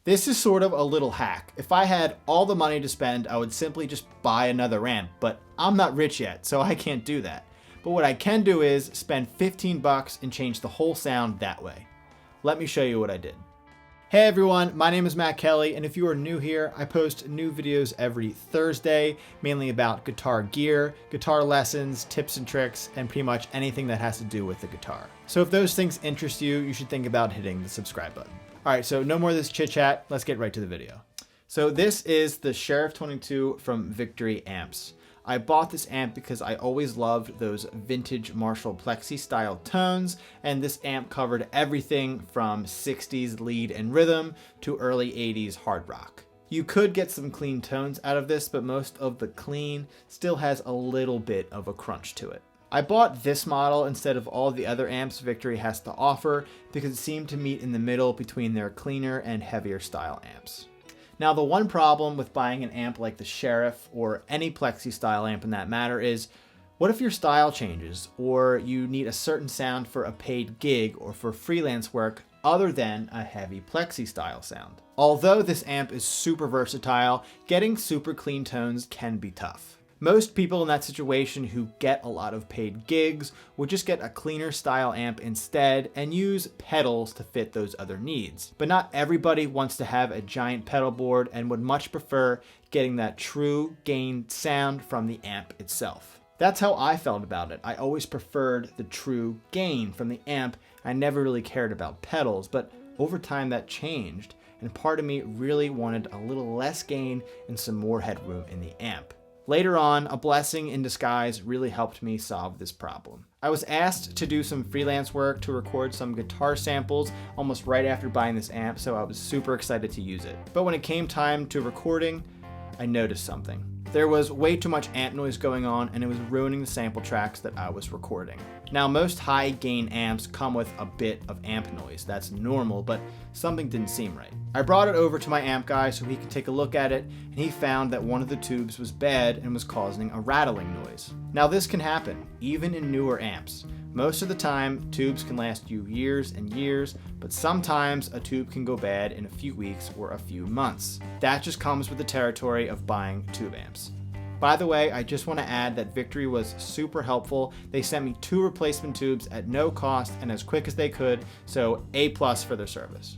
This is sort of a little hack. If I had all the money to spend, I would simply just buy another amp, but I'm not rich yet, so I can't do that. But what I can do is spend 15 bucks and change the whole sound that way. Let me show you what I did. Hey everyone, my name is Matt Kelly, and if you are new here, I post new videos every Thursday, mainly about guitar gear, guitar lessons, tips and tricks, and pretty much anything that has to do with the guitar. So if those things interest you, you should think about hitting the subscribe button. All right, so no more of this chit chat. Let's get right to the video. So this is the Sheriff 22 from Victory Amps. I bought this amp because I always loved those vintage Marshall Plexi style tones, and this amp covered everything from 60s lead and rhythm to early 80s hard rock. You could get some clean tones out of this, but most of the clean still has a little bit of a crunch to it. I bought this model instead of all the other amps Victory has to offer because it seemed to meet in the middle between their cleaner and heavier style amps. Now, the one problem with buying an amp like the Sheriff or any Plexi style amp in that matter is, what if your style changes or you need a certain sound for a paid gig or for freelance work other than a heavy Plexi style sound? Although this amp is super versatile, getting super clean tones can be tough. Most people in that situation who get a lot of paid gigs would just get a cleaner style amp instead and use pedals to fit those other needs. But not everybody wants to have a giant pedal board and would much prefer getting that true gain sound from the amp itself. That's how I felt about it. I always preferred the true gain from the amp. I never really cared about pedals, but over time that changed, and part of me really wanted a little less gain and some more headroom in the amp. Later on, a blessing in disguise really helped me solve this problem. I was asked to do some freelance work to record some guitar samples almost right after buying this amp, so I was super excited to use it. But when it came time to recording, I noticed something. There was way too much amp noise going on, and it was ruining the sample tracks that I was recording. Now, most high gain amps come with a bit of amp noise. That's normal, but something didn't seem right. I brought it over to my amp guy so he could take a look at it, and he found that one of the tubes was bad and was causing a rattling noise. Now, this can happen, even in newer amps. Most of the time, tubes can last you years and years, but sometimes a tube can go bad in a few weeks or a few months. That just comes with the territory of buying tube amps. By the way, I just want to add that Victory was super helpful. They sent me 2 replacement tubes at no cost and as quick as they could, so A+ for their service.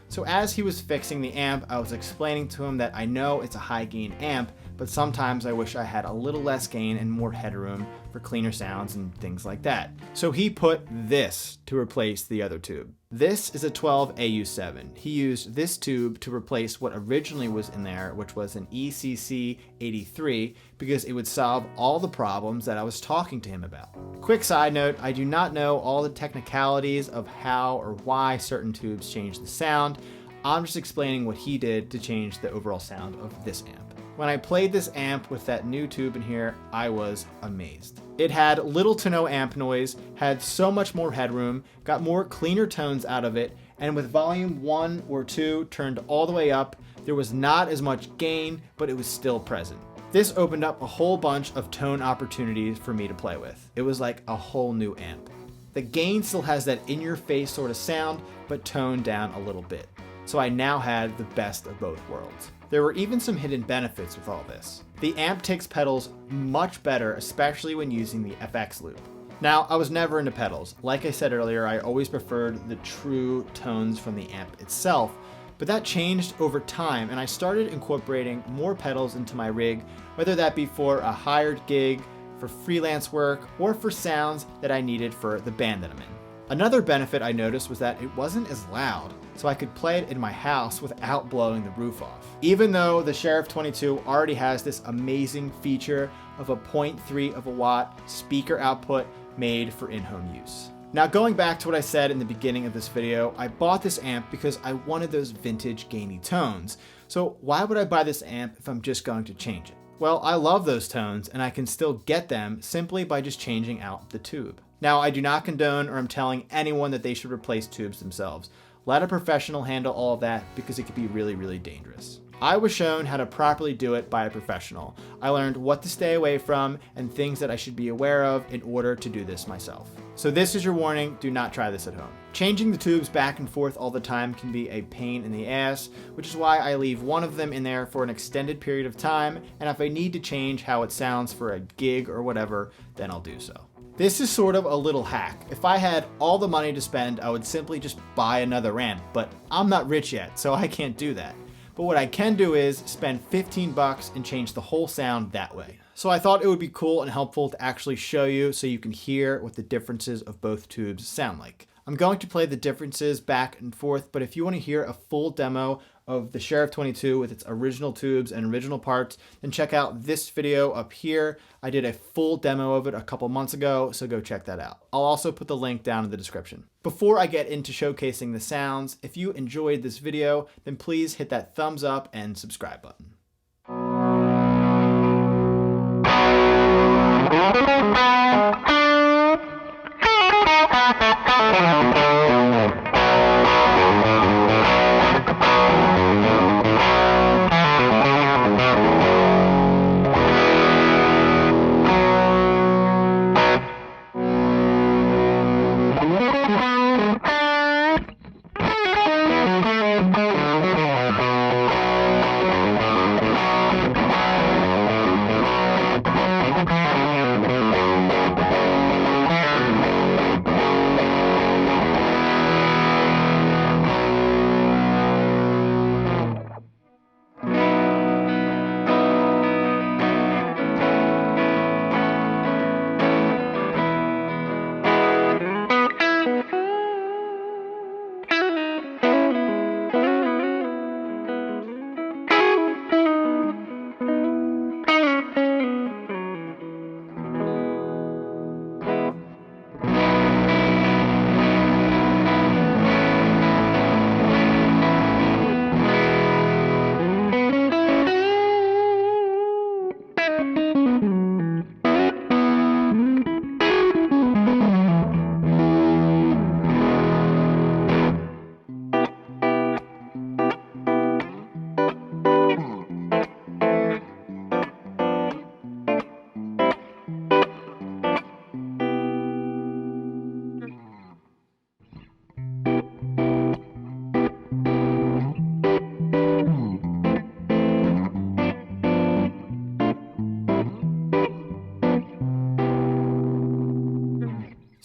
So as he was fixing the amp, I was explaining to him that I know it's a high gain amp, but sometimes I wish I had a little less gain and more headroom for cleaner sounds and things like that. So he put this to replace the other tube. This is a 12 AU7. He used this tube to replace what originally was in there, which was an ECC 83, because it would solve all the problems that I was talking to him about. Quick side note, I do not know all the technicalities of how or why certain tubes change the sound. I'm just explaining what he did to change the overall sound of this amp. When I played this amp with that new tube in here, I was amazed. It had little to no amp noise, had so much more headroom, got more cleaner tones out of it, and with volume 1 or 2 turned all the way up, there was not as much gain, but it was still present. This opened up a whole bunch of tone opportunities for me to play with. It was like a whole new amp. The gain still has that in-your-face sort of sound, but toned down a little bit. So I now had the best of both worlds. There were even some hidden benefits with all this. The amp takes pedals much better, especially when using the FX loop. Now, I was never into pedals. Like I said earlier, I always preferred the true tones from the amp itself, but that changed over time, and I started incorporating more pedals into my rig, whether that be for a hired gig, for freelance work, or for sounds that I needed for the band that I'm in. Another benefit I noticed was that it wasn't as loud, so I could play it in my house without blowing the roof off. Even though the Sheriff 22 already has this amazing feature of a 0.3 of a watt speaker output made for in-home use. Now, going back to what I said in the beginning of this video, I bought this amp because I wanted those vintage gainy tones. So why would I buy this amp if I'm just going to change it? Well, I love those tones and I can still get them simply by just changing out the tube. Now, I do not condone or I'm telling anyone that they should replace tubes themselves. Let a professional handle all of that because it could be really, really dangerous. I was shown how to properly do it by a professional. I learned what to stay away from and things that I should be aware of in order to do this myself. So this is your warning, do not try this at home. Changing the tubes back and forth all the time can be a pain in the ass, which is why I leave one of them in there for an extended period of time, and if I need to change how it sounds for a gig or whatever, then I'll do so. This is sort of a little hack. If I had all the money to spend, I would simply just buy another amp, but I'm not rich yet, so I can't do that. But what I can do is spend 15 bucks and change the whole sound that way. So I thought it would be cool and helpful to actually show you so you can hear what the differences of both tubes sound like. I'm going to play the differences back and forth, but if you want to hear a full demo of the Sheriff 22 with its original tubes and original parts, then check out this video up here. I did a full demo of it a couple months ago, so go check that out. I'll also put the link down in the description. Before I get into showcasing the sounds, if you enjoyed this video, then please hit that thumbs up and subscribe button.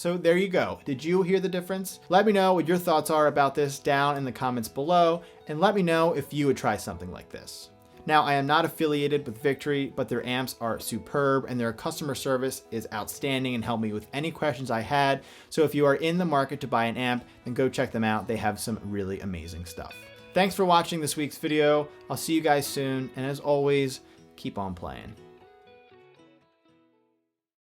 So there you go. Did you hear the difference? Let me know what your thoughts are about this down in the comments below, and let me know if you would try something like this. Now, I am not affiliated with Victory, but their amps are superb and their customer service is outstanding and helped me with any questions I had. So if you are in the market to buy an amp, then go check them out. They have some really amazing stuff. Thanks for watching this week's video. I'll see you guys soon, and as always, keep on playing.